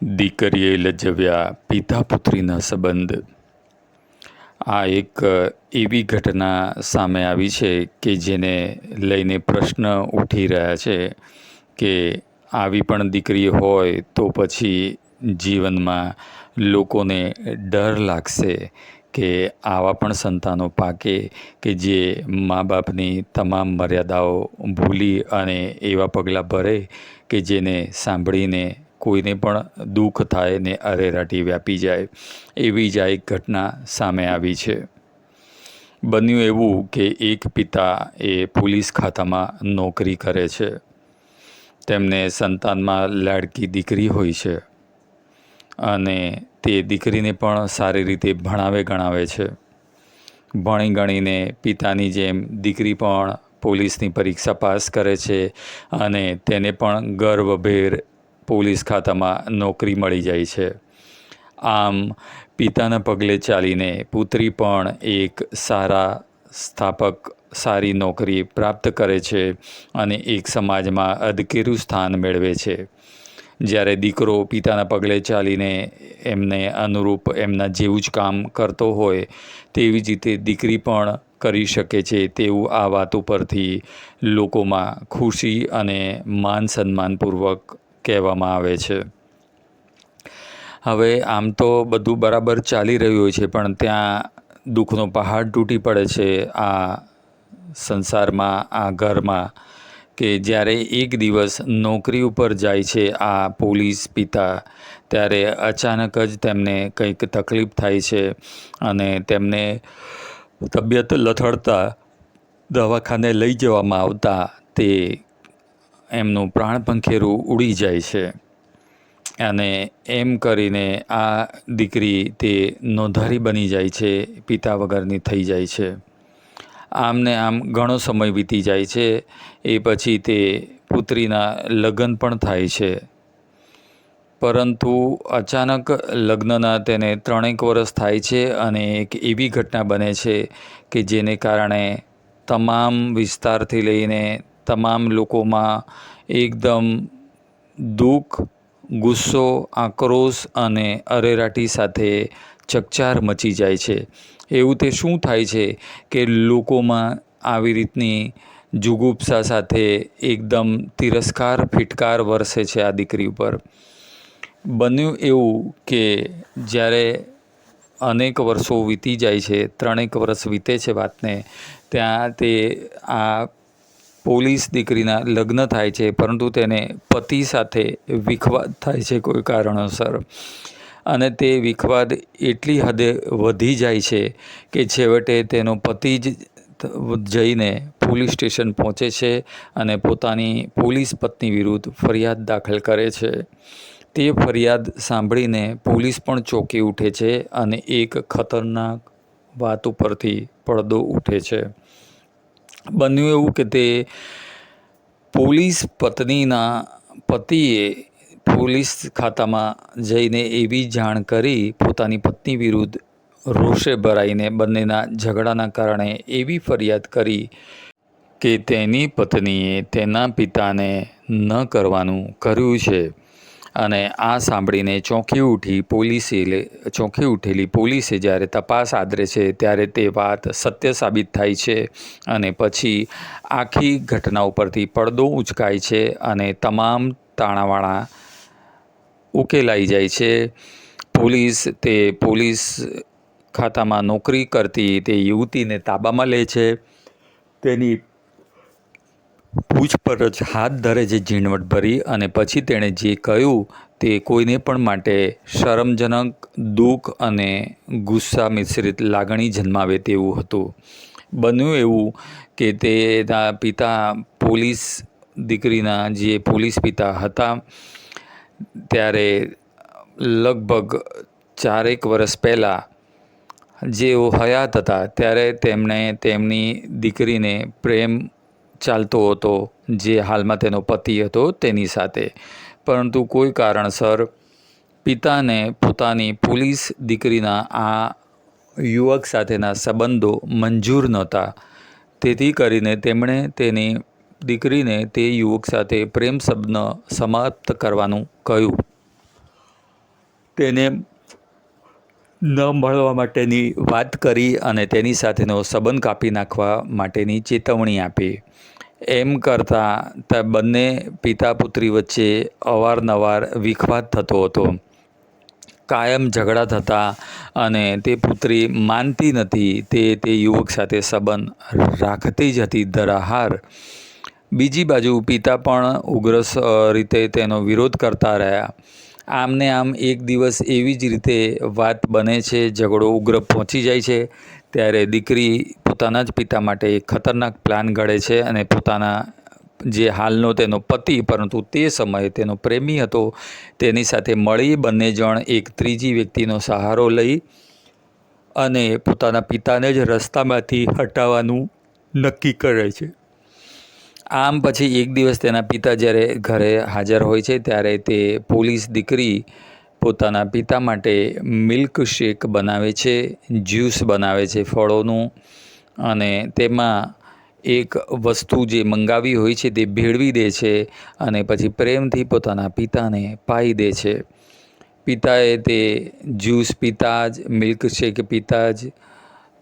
દીકરીએ લજવ્યા પિતા પુત્રીના સંબંધ. આ એક એવી ઘટના સામે આવી છે કે જેને લઈને પ્રશ્ન ઉઠી રહ્યા છે કે આવી પણ દીકરી હોય તો પછી જીવનમાં લોકોને ડર લાગશે કે આવા પણ સંતાનો પાકે કે જે મા બાપની તમામ મર્યાદાઓ ભૂલી અને એવા પગલાં ભરે કે જેને સાંભળીને કોઈને પણ દુઃખ થાય ને અરેરાટી વ્યાપી જાય. એવી જ આ એક ઘટના સામે આવી છે. બન્યું એવું કે એક પિતા એ પોલીસ ખાતામાં નોકરી કરે છે. તેમને સંતાનમાં લાડકી દીકરી હોય છે અને તે દીકરીને પણ સારી રીતે ભણાવે ગણાવે છે. ભણી ગણીને પિતાની જેમ દીકરી પણ પોલીસની પરીક્ષા પાસ કરે છે અને તેને પણ ગર્વભેર પોલીસ ખાતામાં નોકરી મળી જાય છે. આમ પિતાના પગલે ચાલીને પુત્રી પણ એક સારા સ્થાપક સારી નોકરી પ્રાપ્ત કરે છે અને એક સમાજમાં અધકેરું સ્થાન મેળવે છે. જ્યારે દીકરો પિતાના પગલે ચાલીને એમને અનુરૂપ એમના જેવું જ કામ કરતો હોય તેવી જ રીતે દીકરી પણ કરી શકે છે તેવું આ વાત ઉપરથી લોકોમાં ખુશી અને માન સન્માનપૂર્વક કહેવામાં આવે છે. હવે આમ તો બધું બરાબર ચાલી રહ્યું હોય છે પણ ત્યાં દુઃખનો પહાડ તૂટી પડે છે આ સંસારમાં, આ ઘરમાં, કે જ્યારે એક દિવસ નોકરી ઉપર જાય છે આ પોલીસ પિતા, ત્યારે અચાનક જ તેમને કંઈક તકલીફ થાય છે અને તેમને તબિયત લથડતા દવાખાને લઈ જવામાં આવતા તે એમનું પ્રાણ પંખેરું ઉડી જાય છે. અને એમ કરીને આ દીકરી તે નોંધારી બની જાય છે, પિતા વગરની થઈ જાય છે. આમ ને આમ ઘણો સમય વીતી જાય છે. એ પછી તે પુત્રીના લગ્ન પણ થાય છે. પરંતુ અચાનક લગ્નના તેને 3 વર્ષ થાય છે અને એક એવી ઘટના બને છે કે જેને કારણે તમામ વિસ્તારથી લઈને તમામ લોકોમાં એકદમ દુઃખ, ગુસ્સો, આક્રોશ અને અરેરાટી સાથે ચકચાર મચી જાય છે. એવું તે શું થાય છે કે લોકોમાં આવી રીતની જુગુપ્સા સાથે એકદમ તિરસ્કાર, ફિટકાર વરસે છે આ દીકરી ઉપર. બન્યું એવું કે જ્યારે અનેક વર્ષો વીતી જાય છે, 3 વર્ષ વીતે છે વાતને, ત્યાં તે આ પોલીસ દીકરીના લગ્ન થાય છે પરંતુ તેને પતિ સાથે વિખવાદ થાય છે કોઈ કારણોસર. અને તે વિખવાદ એટલી હદે વધી જાય છે કે છેવટે તેનો પતિ જ જઈને પોલીસ સ્ટેશન પહોંચે છે અને પોતાની પોલીસ પત્ની વિરુદ્ધ ફરિયાદ દાખલ કરે છે. તે ફરિયાદ સાંભળીને પોલીસ પણ ચોંકી ઉઠે છે અને એક ખતરનાક વાત ઉપરથી પડદો ઉઠે છે. બન્યું એવું કે તે પોલીસ પત્નીના પતિએ પોલીસ ખાતામાં જઈને એવી જાણ કરી પોતાની પત્ની વિરુદ્ધ રોષે ભરાઈને બંનેના ઝઘડાના કારણે એવી ફરિયાદ કરી કે તેની પત્નીએ તેના પિતાને ન કરવાનું કર્યું છે. અને આ સાંભળીને ચોંકી ઉઠેલી પોલીસે જ્યારે તપાસ આદરે છે ત્યારે તે વાત સત્ય સાબિત થાય છે અને પછી આખી ઘટના ઉપરથી પડદો ઉંચકાય છે અને તમામ તાણાવાણા ઉકેલાઈ જાય છે. પોલીસ ખાતામાં નોકરી કરતી તે યુવતીને તાબામાં લે છે. તેની પૂછપરછ હાથ ધરે છે ઝીણવટભરી અને પછી તેણે જે કહ્યું તે કોઈને પણ માટે શરમજનક, દુઃખ અને ગુસ્સા મિશ્રિત લાગણી જન્માવે તેવું હતું. બન્યું એવું કે તેના પિતા પોલીસ દીકરીના જે પોલીસ પિતા હતા ત્યારે લગભગ 4 વર્ષ પહેલાં જેઓ હયાત હતા ત્યારે તેમણે તેમની દીકરીને પ્રેમ ચાલતો હતો જે હાલમાં તેનો પતિ હતો તેની સાથે. પરંતુ કોઈ કારણસર પિતાને પોતાની પોલીસ દીકરીના આ યુવક સાથેના સંબંધો મંજૂર નહોતા. તેથી કરીને તેમણે તેની દીકરીને તે યુવક સાથે પ્રેમ સંબંધ સમાપ્ત કરવાનું કહ્યું. તેને ન મળવા માટેની વાત કરી અને તેની સાથેનો સંબંધ કાપી નાખવા માટેની ચેતવણી આપી. એમ કરતાં બંને પિતા પુત્રી વચ્ચે અવારનવાર વિખવાદ થતો હતો. કાયમ ઝઘડા થતા અને તે પુત્રી માનતી નથી, તે યુવક સાથે સંબંધ રાખતી જ હતી ધરાહાર. બીજી બાજુ પિતા પણ ઉગ્ર રીતે તેનો વિરોધ કરતા રહ્યા. આમને આમ એક દિવસ એવી જ રીતે વાત બને છે, ઝઘડો ઉગ્ર પહોંચી જાય છે. ત્યારે દીકરી પોતાના જ પિતા માટે એક ખતરનાક પ્લાન ઘડે છે અને પોતાના જે હાલનો તેનો પતિ, પરંતુ તે સમયે તેનો પ્રેમી હતો, તેની સાથે મળી બંને જણ એક ત્રીજી વ્યક્તિનો સહારો લઈ અને પોતાના પિતાને જ રસ્તામાંથી હટાવવાનું નક્કી કરે છે. આમ પછી એક દિવસ તેના પિતા જ્યારે ઘરે હાજર હોય છે ત્યારે તે પોલીસ દીકરી પોતાના પિતા માટે મિલ્ક શેક બનાવે છે, જ્યુસ બનાવે છે ફળોનું, અને તેમાં એક વસ્તુ જે મંગાવી હોય છે તે ભેળવી દે છે અને પછી પ્રેમથી પોતાના પિતાને પાઈ દે છે. પિતાએ તે જ્યુસ પીતા જ, મિલ્ક શેક પીતા જ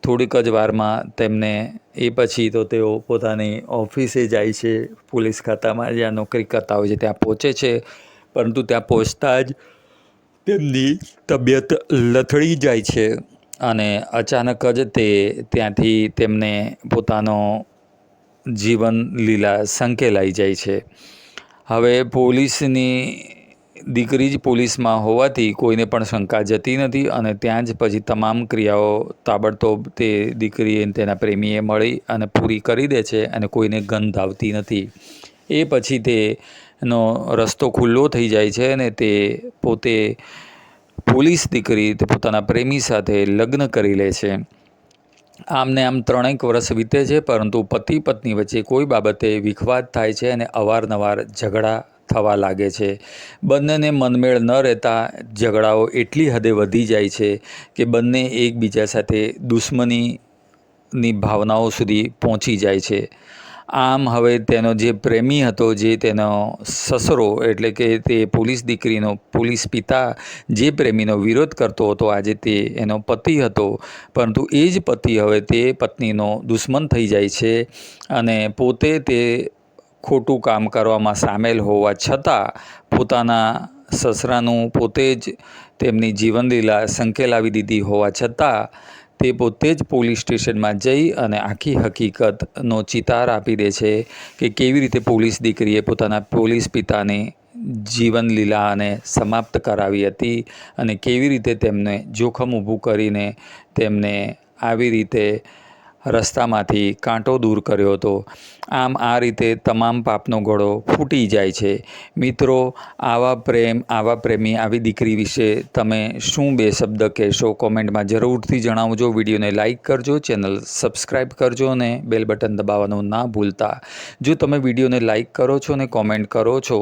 થોડીક જ વારમાં તેમને એ પછી તો તેઓ પોતાની ઓફિસે જાય છે, પોલીસ ખાતામાં જ્યાં નોકરી કરતા હોય છે ત્યાં પહોંચે છે. પરંતુ ત્યાં પહોંચતા જ તેમની તબિયત લથડી જાય છે અને અચાનક જ તે ત્યાંથી તેમને પોતાનો જીવન લીલા સંકેલાઈ જાય છે. હવે પોલીસની દીકરી જ પોલીસમાં હોવાથી કોઈને પણ શંકા જતી નથી અને ત્યાં જ પછી તમામ ક્રિયાઓ તાબડતોબ તે દીકરીએ તેના પ્રેમીએ મળી અને પૂરી કરી દે છે અને કોઈને ગંધ આવતી નથી. એ પછી તેનો રસ્તો ખુલ્લો થઈ જાય છે અને તે પોતે પોલીસ દીકરી તે પોતાના પ્રેમી સાથે લગ્ન કરી લે છે. આમને આમ 3 વર્ષ વીતે છે, પરંતુ પતિ પત્ની વચ્ચે કોઈ બાબતે વિખવાદ થાય છે અને અવારનવાર ઝઘડા થવા લાગે છે. બંનેને મનમેળ ન રહેતા ઝઘડાઓ એટલી હદે વધી જાય છે કે બંને એકબીજા સાથે દુશ્મનીની ભાવનાઓ સુધી પહોંચી જાય છે. આમ હવે તેનો જે પ્રેમી હતો, જે તેનો સસરો એટલે કે તે પોલીસ દીકરીનો પોલીસ પિતા જે પ્રેમીનો વિરોધ કરતો હતો, આજે તે એનો પતિ હતો, પરંતુ એ જ પતિ હવે તે પત્નીનો દુશ્મન થઈ જાય છે અને પોતે તે ખોટું કામ કરવામાં સામેલ હોવા છતાં પોતાના સસરાનું પોતે જ તેમની જીવનલીલા સંકેલાવી દીધી હોવા છતાં તે પોતે જ પોલીસ સ્ટેશનમાં જઈ અને આખી હકીકતનો ચિતાર આપી દે છે કે કેવી રીતે પોલીસ દીકરીએ પોતાના પોલીસ પિતાની જીવનલીલાને સમાપ્ત કરાવી હતી અને કેવી રીતે તેમને જોખમ ઊભું કરીને તેમને આવી રીતે રસ્તામાંથી કાંટો દૂર કર્યો હતો. આમ આ રીતે તમામ પાપનો ઘડો ફૂટી જાય છે. મિત્રો, આવા પ્રેમ, આવા પ્રેમી, આવી દીકરી વિશે તમે શું 2 શબ્દ કહેશો? કોમેન્ટમાં જરૂરથી જણાવજો. વિડીયોને લાઇક કરજો, ચેનલ સબસ્ક્રાઈબ કરજો અને બેલ બટન દબાવવાનું ના ભૂલતા. જો તમે વિડીયોને લાઇક કરો છો અને કોમેન્ટ કરો છો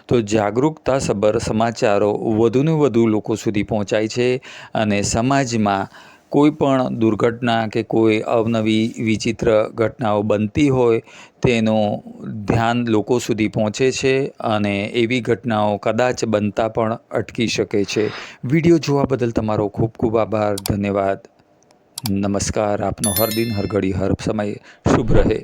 તો જાગૃતતાસભર સમાચારો વધુને વધુ લોકો સુધી પહોંચાય છે અને સમાજમાં કોઈ પણ દુર્ઘટના કે કોઈ અવનવી વિચિત્ર ઘટનાઓ બનતી હોય તેનું ધ્યાન લોકો સુધી પહોંચે છે અને એવી ઘટનાઓ કદાચ બનતા પણ અટકી શકે છે. વિડીયો જોવા બદલ તમારો ખૂબ ખૂબ આભાર. ધન્યવાદ. નમસ્કાર. આપનો હર દિન હર ઘડી હર સમય શુભ રહે.